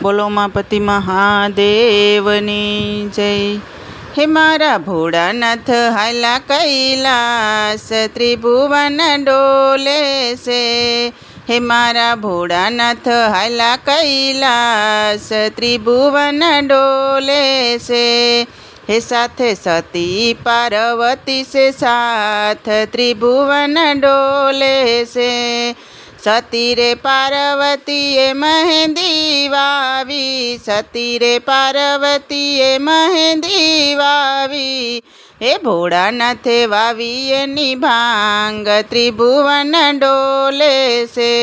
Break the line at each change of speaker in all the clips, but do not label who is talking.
बोलो मापति महादेवनी जय। हे मारा भोळानाथ हाला कैलास त्रिभुवन डोले से। हे मारा भोळानाथ हाला कैलास त्रिभुवन डोले से। हे साथे सती पार्वती से साथ त्रिभुवन डोले से। सती रे पार्वतीए मेहंदी वावी, सती रे पार्वतीए मेहंदी वावी। हे भोळानाथे वावी एनी भांग त्रिभुवन डोले से।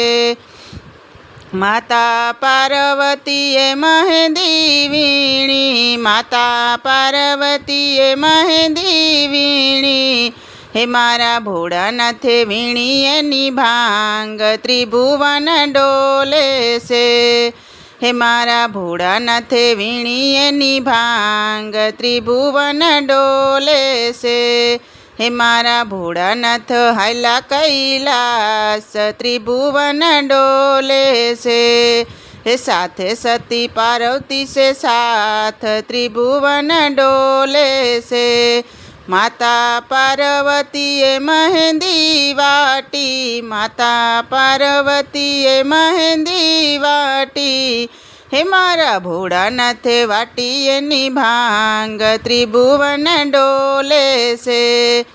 माता पार्वतीए मेहंदी वीणी, माता पार्वतीए मेहंदी वीणी। हे मारा भोळानाथे वीणी एनी भांग त्रिभुवन डोले से। हे मारा भोळानाथे वीणी एनी भांग त्रिभुवन डोले से। हे मारा भोळानाथ हाला कैलास त्रिभुवन डोले से। हे साथे सती पार्वती से साथ त्रिभुवन डोले से। माता पार्वतीए मेहंदी वाटी, माता पार्वतीए मेहंदी वाटी। हे मारा भोळानाथे वाटी एनी भांग त्रिभुवन डोले से।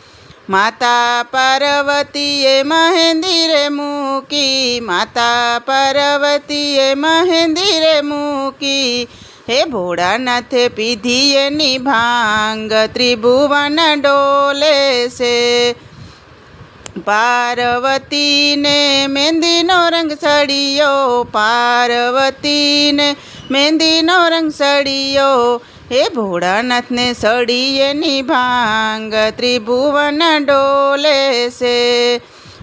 माता पार्वतीए मेहंदी रे मूकी, माता पार्वतीए मेहंदी रे मूकी। हे भोळानाथे पीधी एनी भांग त्रिभुवन डोले से। पार्वती ने मेहंदी नो रंग सड़ियो, पार्वती ने मेहंदी नो रंग सड़ियो। हे भोळानाथ ने सड़ी एनी भांग त्रिभुवन डोले से।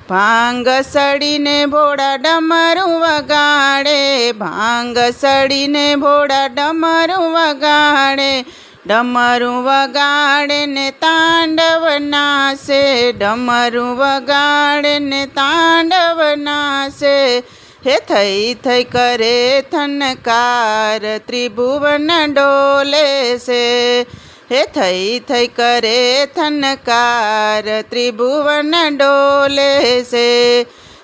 भांग सड़ीने भोळा डमरू वगाड़े, भांग सड़ीने भोळा डमरू वगाड़े। डमरू वगाड़े ने तांडव नाचे, डमरू वगाड़े ने तांडव नाचे। हे थई थई करे थनकार त्रिभुवन डोले से। हे थई थई करे थनकार त्रिभुवन डोले से।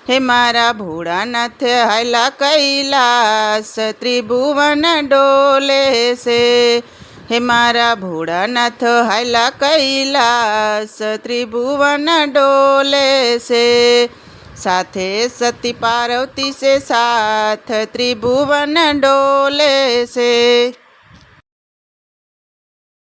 हे मारा भोळानाथ हाला कैलास त्रिभुवन डोले से। हे मारा भोळानाथ हाला कैलास त्रिभुवन डोले से। साथे सती पार्वती से साथ त्रिभुवन डोले से।